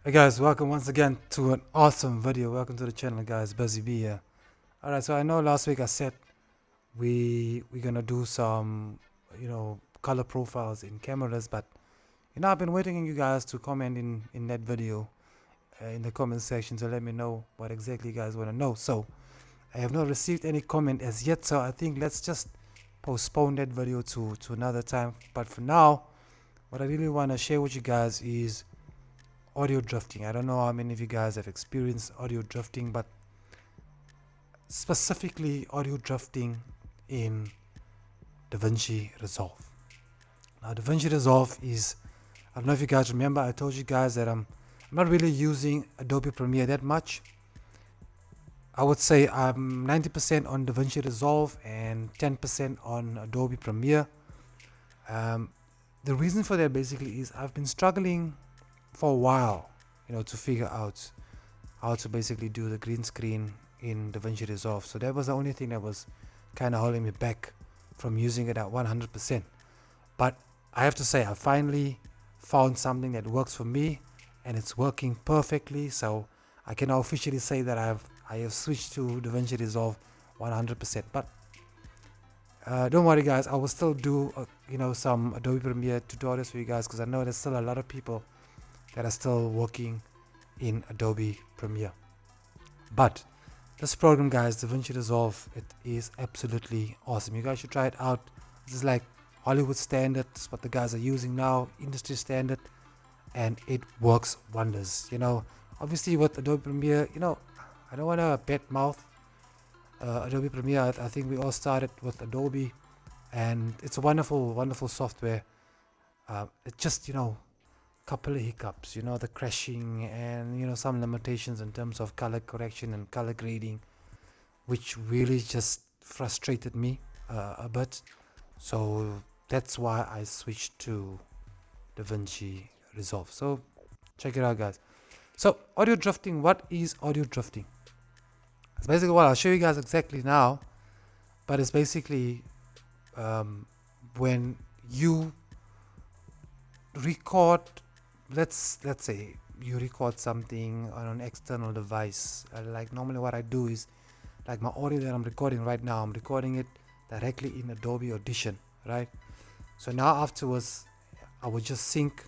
Hey guys, welcome once again to an awesome video. Welcome to the channel, guys. Busy B here. Alright, so I know last week I said we're gonna do some color profiles in cameras, but I've been waiting on you guys to comment in that video in the comment section to let me know what exactly you guys want to know. So I have not received any comment as yet, so I think let's just postpone that video to another time. But for now, what I really want to share with you guys is audio drifting. I don't know how many of you guys have experienced audio drifting, but specifically audio drifting in Davinci Resolve. Now, Davinci Resolve is, I don't know if you guys remember, I told you guys that I'm not really using Adobe Premiere that much. I would say I'm 90% on Davinci Resolve and 10% on Adobe Premiere. The reason for that basically is I've been struggling for a while, to figure out how to basically do the green screen in Davinci Resolve. So that was the only thing that was kind of holding me back from using it at 100%. But I have to say, I finally found something that works for me, and it's working perfectly. So I can now officially say that I have switched to Davinci Resolve 100%. But don't worry, guys. I will still do some Adobe Premiere tutorials for you guys, because I know there's still a lot of people that are still working in Adobe Premiere. But this program, guys, Davinci Resolve, it is absolutely awesome. You guys should try it out. This is like Hollywood standard. It's what the guys are using now, industry standard, and it works wonders. Obviously with Adobe Premiere, I don't want to bad mouth Adobe Premiere. I think we all started with Adobe, and it's a wonderful, wonderful software. It just, couple of hiccups, the crashing and some limitations in terms of color correction and color grading, which really just frustrated me a bit. So that's why I switched to Davinci Resolve. So check it out, guys. So audio drifting, what is audio drifting? It's basically what I'll show you guys exactly now, but it's basically when you record, let's say you record something on an external device. Like normally what I do is, like my audio that I'm recording right now, I'm recording it directly in Adobe Audition, right? So now afterwards I will just sync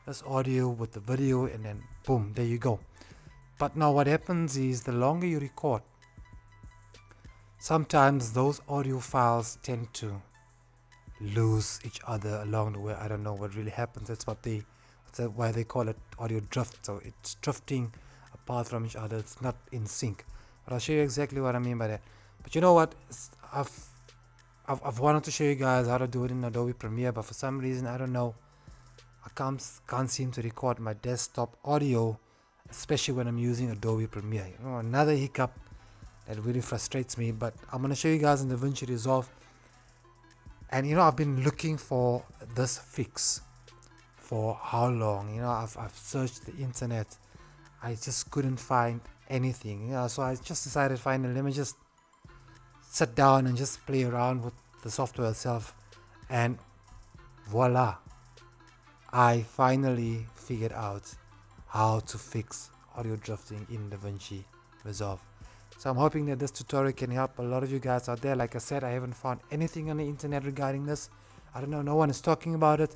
this audio with the video, and then boom, there you go. But now what happens is, the longer you record, sometimes those audio files tend to lose each other along the way. I don't know what really happens. That's why they call it audio drift. So it's drifting apart from each other. It's not in sync. But I'll show you exactly what I mean by that. But you know what? I've wanted to show you guys how to do it in Adobe Premiere, but for some reason, I don't know, I can't seem to record my desktop audio, especially when I'm using Adobe Premiere. Another hiccup that really frustrates me. But I'm gonna show you guys in Davinci Resolve. And I've been looking for this fix for how long? I've searched the internet. I just couldn't find anything. So I just decided, finally, let me just sit down and just play around with the software itself. And voila, I finally figured out how to fix audio drifting in Davinci Resolve. So I'm hoping that this tutorial can help a lot of you guys out there. Like I said, I haven't found anything on the internet regarding this. I don't know, no one is talking about it.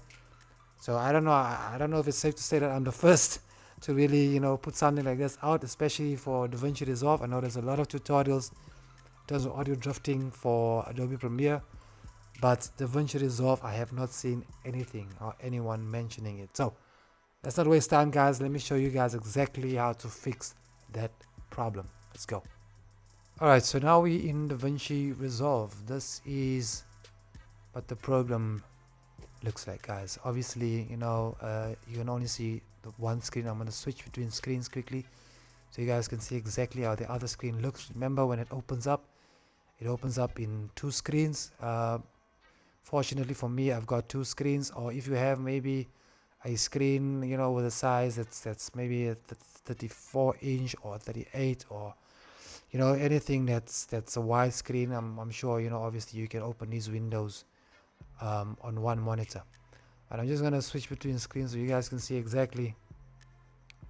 So I don't know. I don't know if it's safe to say that I'm the first to really, put something like this out, especially for Davinci Resolve. I know there's a lot of tutorials in terms of audio drifting for Adobe Premiere, but Davinci Resolve, I have not seen anything or anyone mentioning it. So let's not waste time, guys. Let me show you guys exactly how to fix that problem. Let's go. Alright, so now we're in Davinci Resolve. This is what the program looks like, guys. Obviously, you can only see the one screen. I'm going to switch between screens quickly so you guys can see exactly how the other screen looks. Remember, when it opens up in two screens. Fortunately for me, I've got two screens. Or if you have maybe a screen, with a size that's maybe a 34 inch or 38, or anything that's a wide screen, I'm sure obviously you can open these windows on one monitor. But I'm just going to switch between screens so you guys can see exactly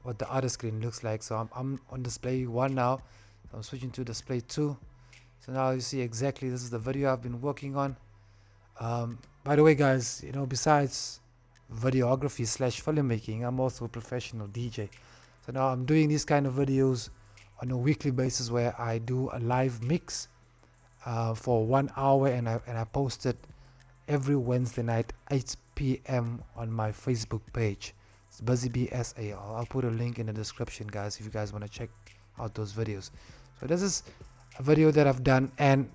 what the other screen looks like. So I'm on display 1 now, so I'm switching to display 2. So now you see exactly this is the video I've been working on. By the way, guys, besides videography slash filmmaking, I'm also a professional DJ. So now I'm doing these kind of videos on a weekly basis where I do a live mix for 1 hour, and I post it every Wednesday night 8 p.m. on my Facebook page. It's BusyBSA. I'll put a link in the description, guys, if you guys want to check out those videos. So this is a video that I've done, and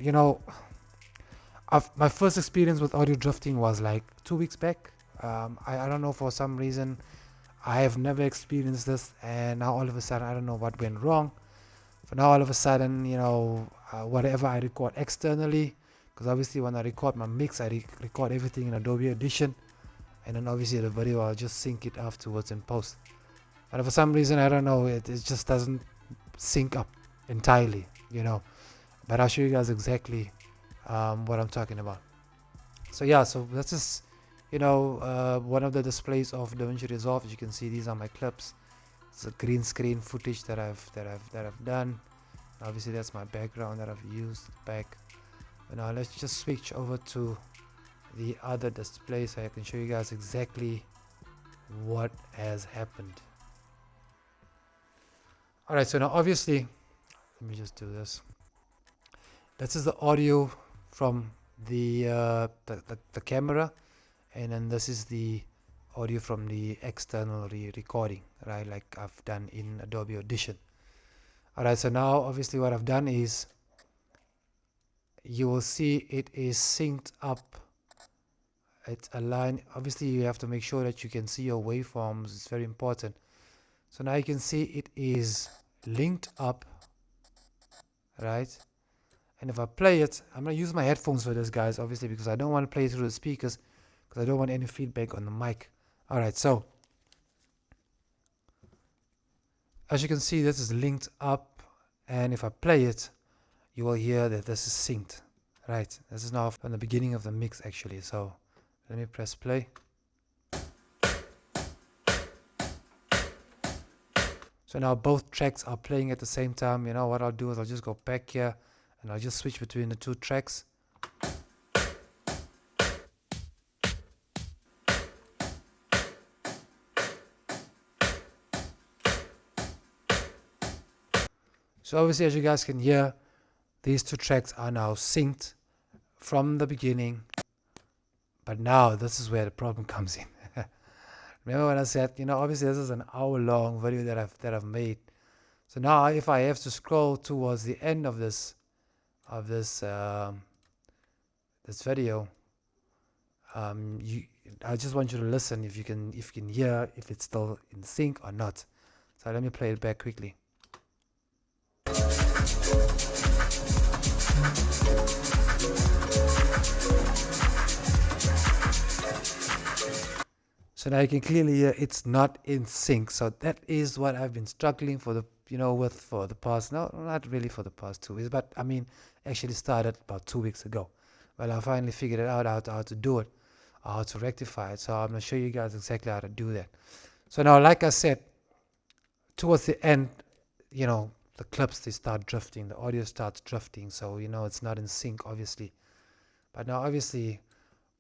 my first experience with audio drifting was like 2 weeks back. I don't know, for some reason I have never experienced this, and now all of a sudden I don't know what went wrong. For now, all of a sudden, whatever I record externally, because obviously when I record my mix, I record everything in Adobe Audition, and then obviously the video I'll just sync it afterwards in post. But for some reason, I don't know, it just doesn't sync up entirely, But I'll show you guys exactly what I'm talking about. So yeah, so that's just one of the displays of Davinci Resolve. As you can see, these are my clips. It's a green screen footage that I've done. Obviously that's my background that I've used back. But now let's just switch over to the other display so I can show you guys exactly what has happened. Alright, so now obviously, let me just do this. This is the audio from the camera, and then this is the audio from the external recording, right, like I've done in Adobe Audition. Alright, so now obviously what I've done is, you will see it is synced up. It's aligned. Obviously you have to make sure that you can see your waveforms. It's very important. So now you can see it is linked up, right? And if I play it, I'm going to use my headphones for this, guys, obviously, because I don't want to play it through the speakers, because I don't want any feedback on the mic. Alright, so as you can see, this is linked up, and if I play it, you will hear that this is synced, right? This is now from the beginning of the mix, actually. So let me press play. So now both tracks are playing at the same time. What I'll do is I'll just go back here, and I'll just switch between the two tracks. So obviously, as you guys can hear, these two tracks are now synced from the beginning. But now this is where the problem comes in. Remember when I said, obviously this is an hour-long video that I've made. So now if I have to scroll towards the end of this video, I just want you to listen if you can hear if it's still in sync or not. So let me play it back quickly. So now you can clearly hear it's not in sync. So that is what I've been struggling for the past, no, not really for the past 2 weeks, but I mean actually started about 2 weeks ago. Well, I finally figured it out how to do it, or how to rectify it. So I'm going to show you guys exactly how to do that. So now, like I said, towards the end, the clips, they start drifting, the audio starts drifting, so it's not in sync, obviously. But now obviously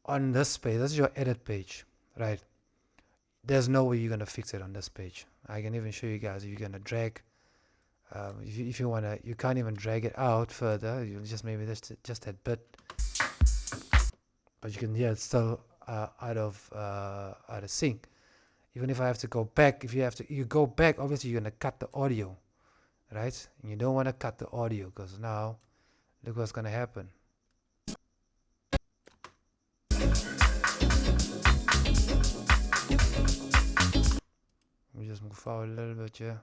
on this page, this is your edit page, right? There's no way you're going to fix it on this page. I can even show you guys. If you're going to drag, if you want to, you can't even drag it out further. You just maybe just that bit, but you can hear it's still out of sync. Even if I have to go back, you go back, obviously you're going to cut the audio, right? And you don't want to cut the audio, because now look what's going to happen. Let me just move forward a little bit here.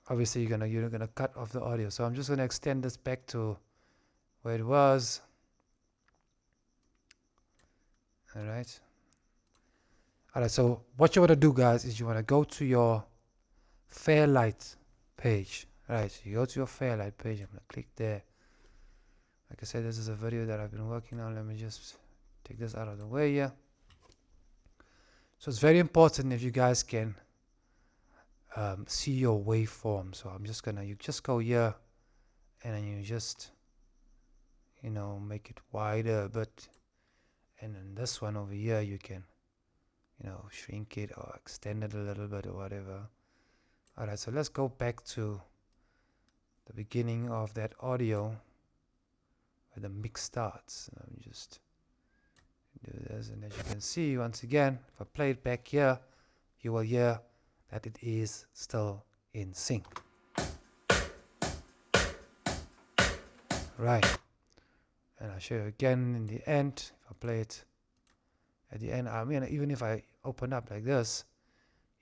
Obviously you're gonna cut off the audio, so I'm just gonna extend this back to where it was. Alright, so what you want to do, guys, is you want to go to your Fairlight page. Right, so you go to your Fairlight page. I'm gonna click there. Like I said, this is a video that I've been working on. Let me just take this out of the way here. So it's very important if you guys can see your waveform. So I'm just gonna, you just go here and then you just, you know, make it wider a bit. And then this one over here, you can, you know, shrink it or extend it a little bit or whatever. All right, so let's go back to the beginning of that audio where the mix starts. Let me just do this, and as you can see, once again, if I play it back here, you will hear that it is still in sync. Right, and I'll show you again in the end. If I play it at the end, I mean, even if I open up like this,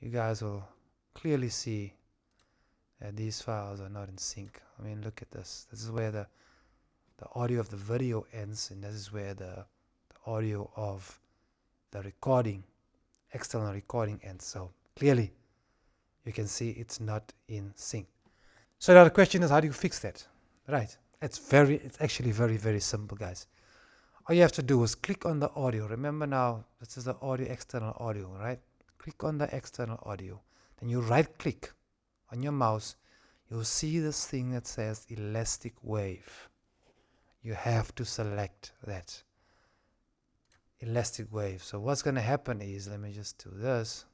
you guys will clearly see that these files are not in sync. I mean, look at this. This is where the audio of the video ends, and this is where the audio of the recording, external recording, ends. So clearly you can see it's not in sync. So now the question is, how do you fix that? Right, it's actually very, very simple, guys. All you have to do is click on the audio. Remember now, this is the audio, external audio, right? Click on the external audio, then you right click on your mouse. You'll see this thing that says elastic wave. You have to select that elastic wave. So what's going to happen is, let me just do this.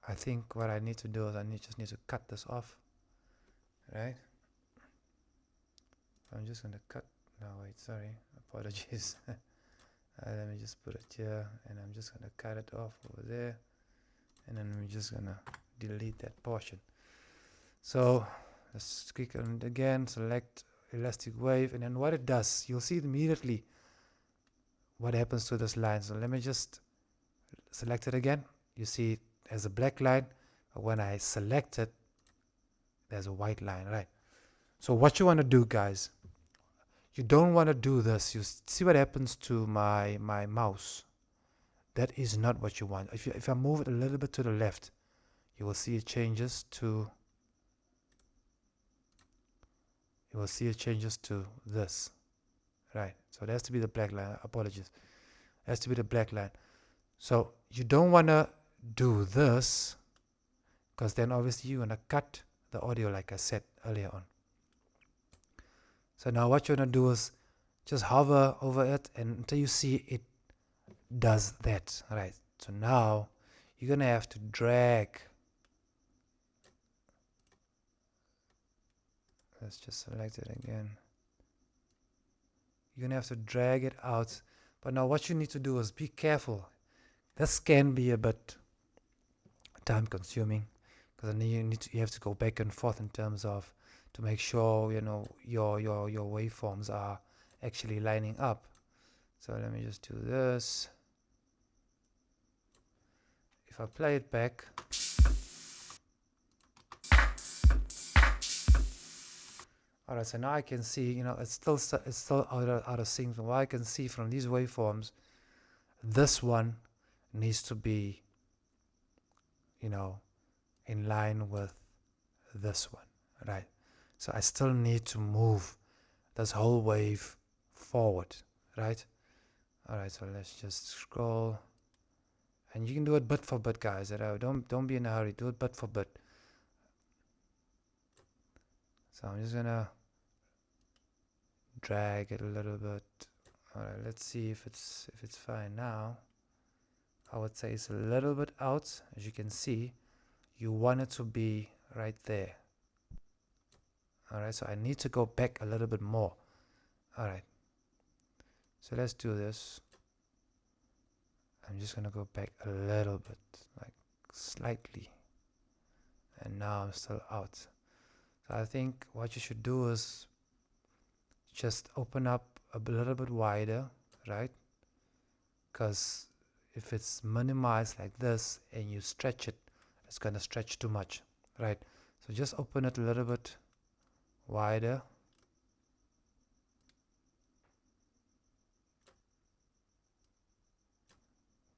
I think what I need to do is just need to cut this off, right? I'm just going to cut. No, wait, sorry, apologies. Let me just put it here, and I'm just going to cut it off over there, and then we're just going to delete that portion. So let's click on it again, select elastic wave, and then what it does, you'll see immediately what happens to this line. So let me just select it again. You see it as a black line, but when I select it, there's a white line, right? So what you want to do, guys, you don't want to do this. You see what happens to my mouse. That is not what you want. If I move it a little bit to the left, you will see it changes to this, right? So it has to be the black line. Apologies, it has to be the black line. So you don't want to do this, because then obviously you're going to cut the audio, like I said earlier on. So now what you're going to do is just hover over it and until you see it does that, right? So now you're going to have to drag. Let's just select it again. You're going to have to drag it out. But now what you need to do is be careful. This can be a bit time consuming, because then you have to go back and forth in terms of to make sure, you know, your waveforms are actually lining up. So let me just do this. If I play it back, all right, so now I can see, you know, it's still out of sync. From what I can see from these waveforms, this one needs to be, you know, in line with this one, right? So I still need to move this whole wave forward, right? All right, so let's just scroll, and you can do it bit for bit, guys. Don't be in a hurry. Do it bit for bit. So I'm just gonna drag it a little bit. All right, let's see if it's fine now. I would say it's a little bit out. As you can see, you want it to be right there. All right, so I need to go back a little bit more. All right, so let's do this. I'm just gonna go back a little bit, like slightly, and now I'm still out. So I think what you should do is just open up a little bit wider, right? Because if it's minimized like this and you stretch it, it's gonna stretch too much, right? So just open it a little bit wider.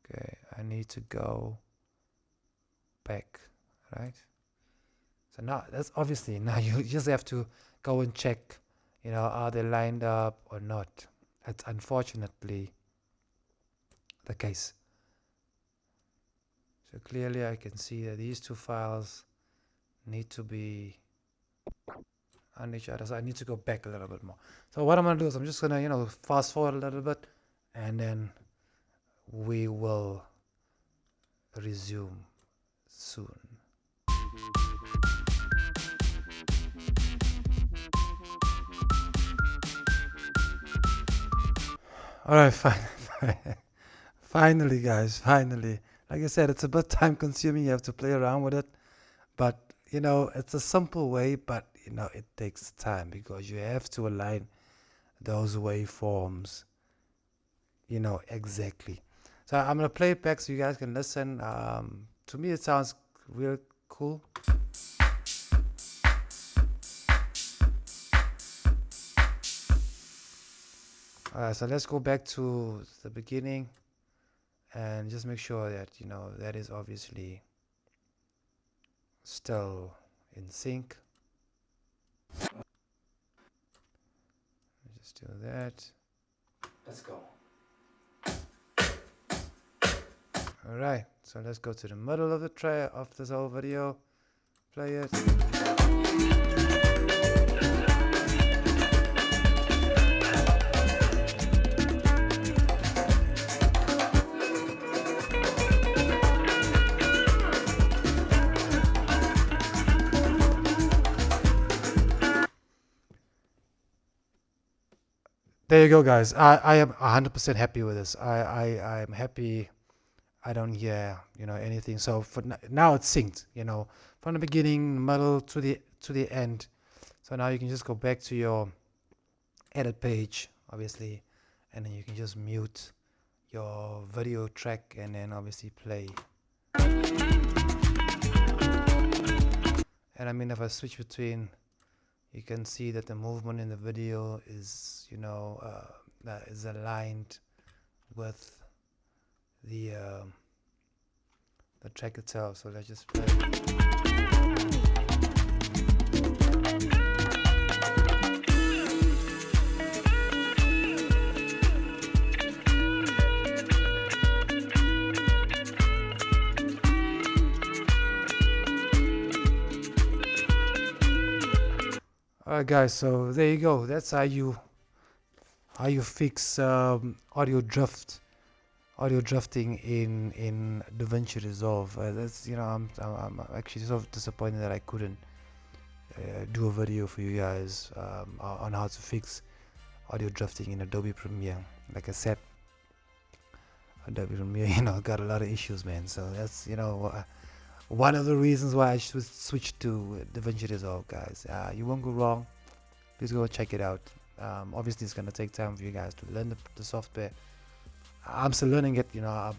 Okay, I need to go back, right? So now that's obviously, now you just have to go and check, are they lined up or not? That's unfortunately the case. So clearly I can see that these two files need to be on each other. So I need to go back a little bit more. So what I'm going to do is I'm just going to, fast forward a little bit, and then we will resume soon. All right, fine. Finally, guys, finally. Like I said, it's a bit time consuming. You have to play around with it. But, it's a simple way, but, it takes time because you have to align those waveforms, exactly. So I'm going to play it back so you guys can listen. To me, it sounds real cool. So let's go back to the beginning and just make sure that, that is obviously still in sync. Just do that. Let's go. All right, so let's go to the middle of the tray of this whole video. Play it. There you go, guys. I am 100% happy with this. I am happy. I don't hear anything. So for now it's synced. From the beginning, middle to the end. So now you can just go back to your edit page, obviously, and then you can just mute your video track and then obviously play. And I mean, if I switch between, you can see that the movement in the video is is aligned with the track itself. So let's just play. Alright guys, so there you go. That's how you fix audio drifting in Davinci Resolve. That's I'm actually so disappointed that I couldn't do a video for you guys on how to fix audio drifting in Adobe Premiere. Like I said, Adobe Premiere got a lot of issues, man. So that's one of the reasons why I should switch to Davinci Resolve, guys. You won't go wrong. Please go check it out. Obviously it's gonna take time for you guys to learn the software. I'm still learning it,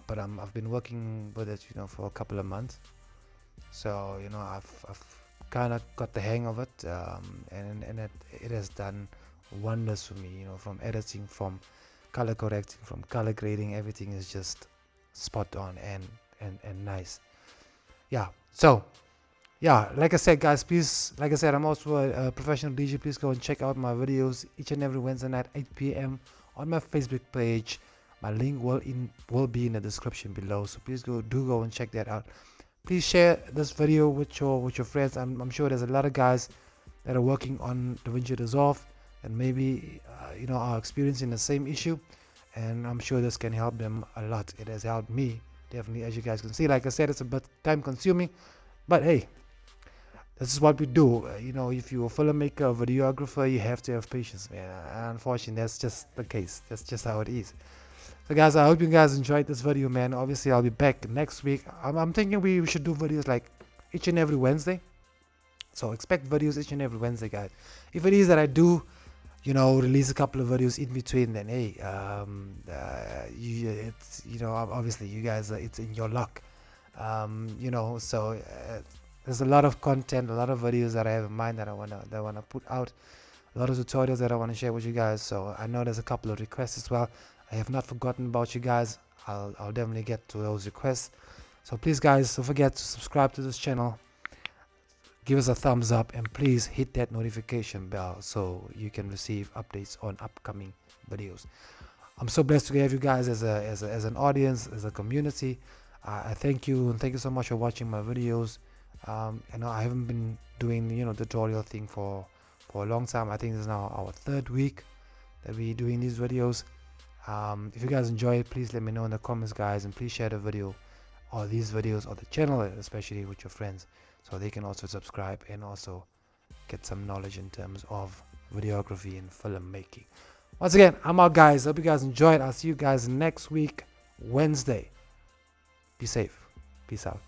but I've been working with it, for a couple of months. So I've kind of got the hang of it, and it has done wonders for me. From editing, from color correcting, from color grading, everything is just spot on and nice. Yeah. So yeah, like I said, guys, please, like I said, I'm also a professional DJ. Please go and check out my videos each and every Wednesday night, 8 p.m. on my Facebook page. My link will be in the description below, so please do go and check that out. Please share this video with your friends. I'm sure there's a lot of guys that are working on Davinci Resolve and maybe are experiencing the same issue, and I'm sure this can help them a lot. It has helped me definitely, as you guys can see. Like I said, it's a bit time consuming, but hey, this is what we do. If you're a filmmaker, a videographer, you have to have patience, man. Unfortunately, that's just the case. That's just how it is. So guys, I hope you guys enjoyed this video, man. Obviously I'll be back next week. I'm thinking we should do videos like each and every Wednesday. So expect videos each and every Wednesday, guys. If it is that I do release a couple of videos in between, then hey, it's obviously you guys, it's in your luck. So there's a lot of content, a lot of videos that I have in mind that I wanna put out, a lot of tutorials that I want to share with you guys. So I know there's a couple of requests as well. I have not forgotten about you guys. I'll definitely get to those requests. So please, guys, don't forget to subscribe to this channel. give us a thumbs up, and please hit that notification bell so you can receive updates on upcoming videos. I'm so blessed to have you guys as an audience, as a community. I thank you, and thank you so much for watching my videos. I know I haven't been doing tutorial thing for a long time. I think this is now our 3rd week that we're doing these videos. If you guys enjoy it, please let me know in the comments, guys, and please share the video or these videos or the channel especially with your friends, so they can also subscribe and also get some knowledge in terms of videography and filmmaking. Once again, I'm out, guys. Hope you guys enjoyed. I'll see you guys next week, Wednesday. Be safe. Peace out.